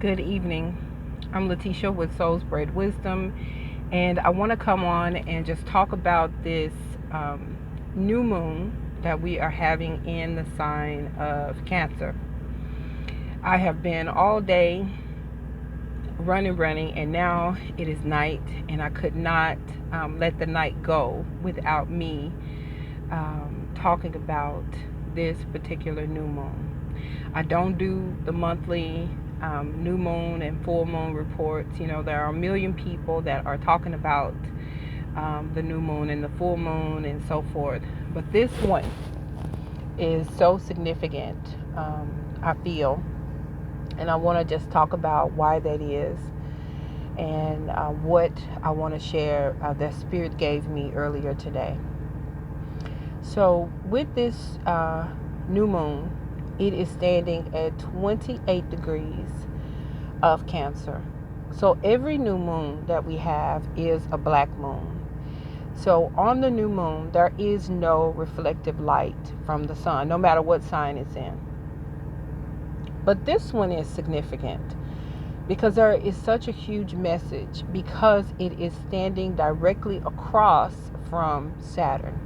Good evening. I'm Letitia with Soul Spread Wisdom, and I want to come on and just talk about this new moon that we are having in the sign of Cancer. I have been all day running, and now it is night, and I could not let the night go without me talking about this particular new moon. I don't do the monthly new moon and full moon reports. You know, there are a million people that are talking about the new moon and the full moon and so forth. But this one is so significant, I feel. And I want to just talk about why that is and what I want to share that Spirit gave me earlier today. So, with this new moon, it is standing at 28 degrees of Cancer. So, every new moon that we have is a black moon. So, on the new moon, there is no reflective light from the sun, no matter what sign it's in. But this one is significant because there is such a huge message because it is standing directly across from Saturn.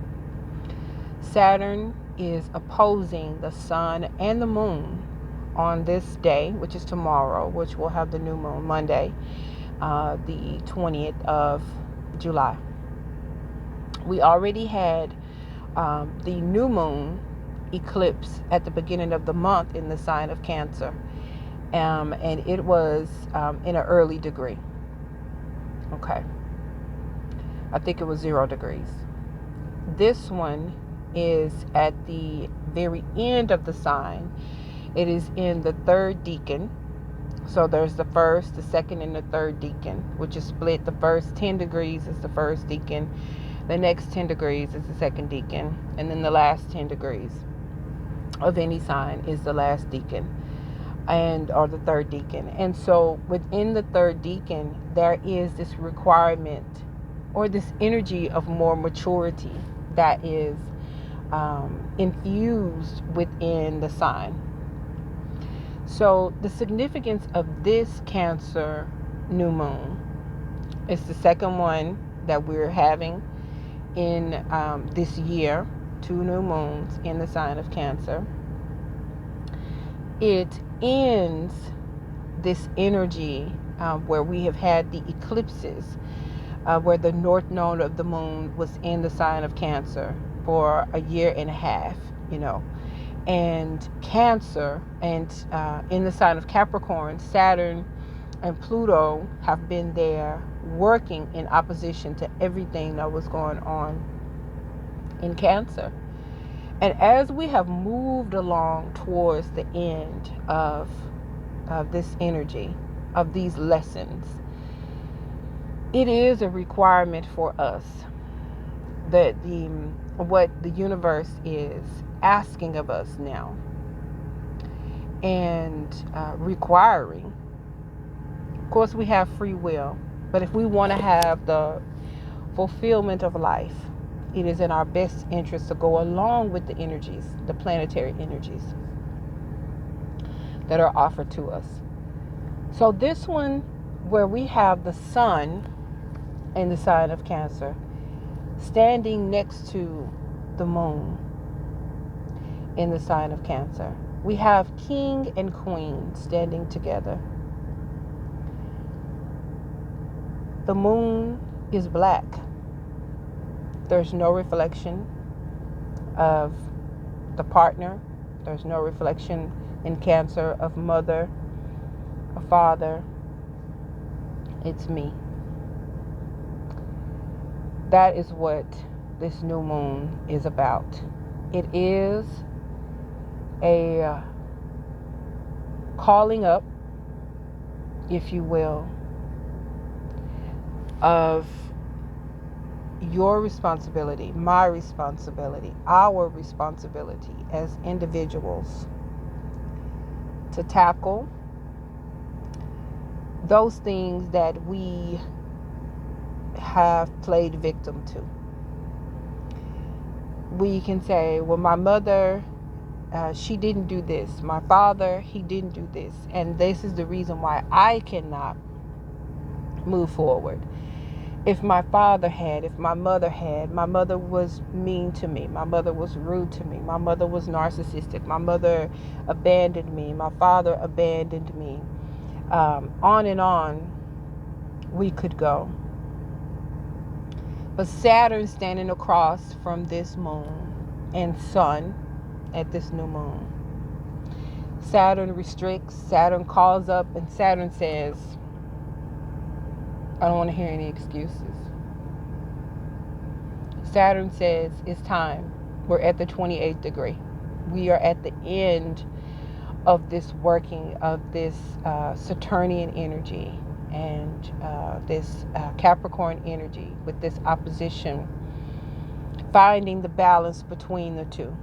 Saturn is opposing the sun and the moon on this day, which is tomorrow, which will have the new moon Monday, the 20th of July. We already had the new moon eclipse at the beginning of the month in the sign of Cancer, and it was in an early degree. Okay, I think it was 0 degrees. This one is at the very end of the sign. It is in the third decan. So there's the first, the second, and the third decan, which is split. The first 10 degrees is the first decan. The next 10 degrees is the second decan. And then the last 10 degrees of any sign is the last decan or the third decan. And so within the third decan, there is this requirement or this energy of more maturity that is infused within the sign. So the significance of this Cancer new moon is the second one that we're having in this year, 2 new moons in the sign of Cancer. It ends this energy where we have had the eclipses, where the north node of the moon was in the sign of Cancer for a year and a half, and Cancer and in the sign of Capricorn, Saturn and Pluto have been there working in opposition to everything that was going on in Cancer. And as we have moved along towards the end of this energy, of these lessons, it is a requirement for us that what the universe is asking of us now and requiring. Of course, we have free will, but if we want to have the fulfillment of life, it is in our best interest to go along with the energies, the planetary energies that are offered to us. So this one, where we have the sun in the sign of Cancer standing next to the moon in the sign of Cancer, we have king and queen standing together. The moon is black. There's no reflection of the partner. There's no reflection in Cancer of mother or father. It's me. That is what this new moon is about. It is a calling up, if you will, of your responsibility, my responsibility, our responsibility as individuals to tackle those things that we have played victim to. We can say, well, my mother she didn't do this. My father, he didn't do this. And this is the reason why I cannot move forward. If my father had, if my mother had, my mother was mean to me. My mother was rude to me. My mother was narcissistic. My mother abandoned me. My father abandoned me. On and on we could go. But Saturn standing across from this moon and sun at this new moon. Saturn restricts, Saturn calls up, and Saturn says, I don't want to hear any excuses. Saturn says, it's time. We're at the 28th degree. We are at the end of this working of this Saturnian energy and this Capricorn energy with this opposition, finding the balance between the two.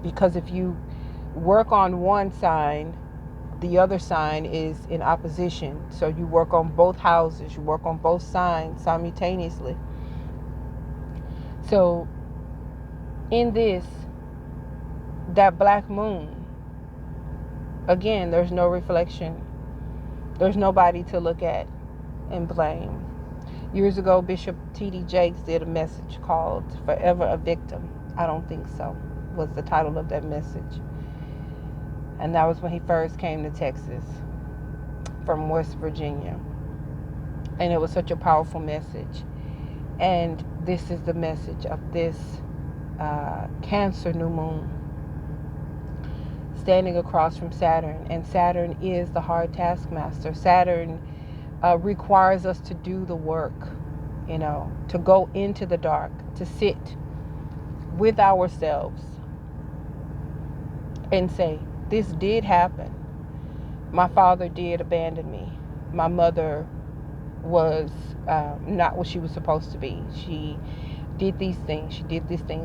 Because if you work on one sign, the other sign is in opposition. So you work on both houses, you work on both signs simultaneously. So in this, that black moon, again, there's no reflection. There's nobody to look at and blame. Years ago, Bishop T.D. Jakes did a message called Forever a Victim. I don't think so, was the title of that message. And that was when he first came to Texas from West Virginia. And it was such a powerful message. And this is the message of this Cancer new moon standing across from Saturn. And Saturn is the hard taskmaster. Saturn requires us to do the work, to go into the dark, to sit with ourselves and say, this did happen. My father did abandon me. My mother was not what she was supposed to be. She did these things.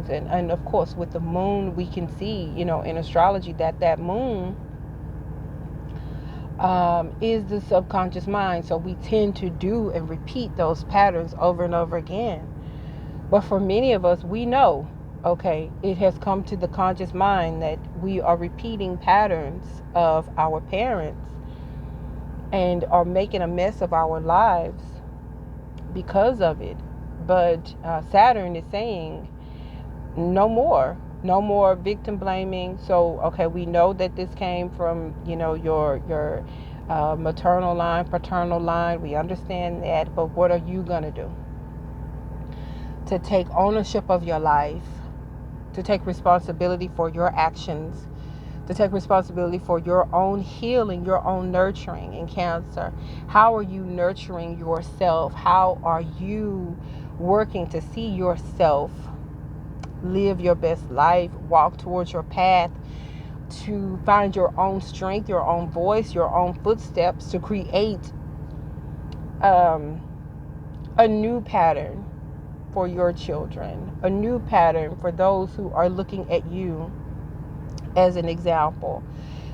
And of course, with the moon, we can see, in astrology that moon is the subconscious mind. So we tend to do and repeat those patterns over and over again. But for many of us, we know, okay, it has come to the conscious mind that we are repeating patterns of our parents and are making a mess of our lives because of it. But Saturn is saying no more victim blaming. So, okay, we know that this came from, your maternal line, paternal line. We understand that, but what are you going to do to take ownership of your life, to take responsibility for your actions, to take responsibility for your own healing, your own nurturing in Cancer? How are you nurturing yourself? How are you working to see yourself live your best life, walk towards your path, to find your own strength, your own voice, your own footsteps, to create a new pattern for your children, a new pattern for those who are looking at you as an example?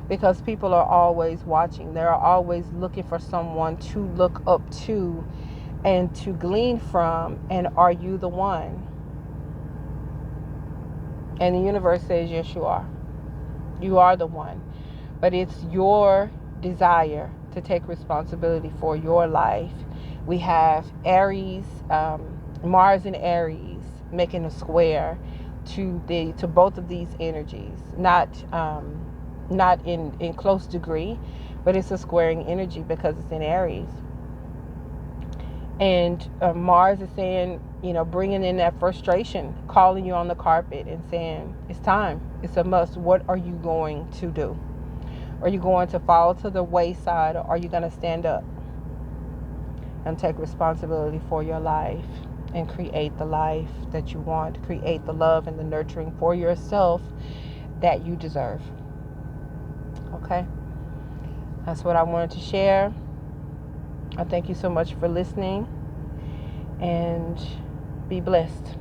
Because people are always watching. They're always looking for someone to look up to and to glean from. And are you the one? And the universe says, yes, you are. You are the one. But it's your desire to take responsibility for your life. We have Aries, Mars and Aries making a square to both of these energies. Not in close degree, but it's a squaring energy because it's in Aries. And Mars is saying, bringing in that frustration, calling you on the carpet and saying, it's time. It's a must. What are you going to do? Are you going to fall to the wayside, or are you going to stand up and take responsibility for your life and create the life that you want, create the love and the nurturing for yourself that you deserve? Okay? That's what I wanted to share. I thank you so much for listening, and be blessed.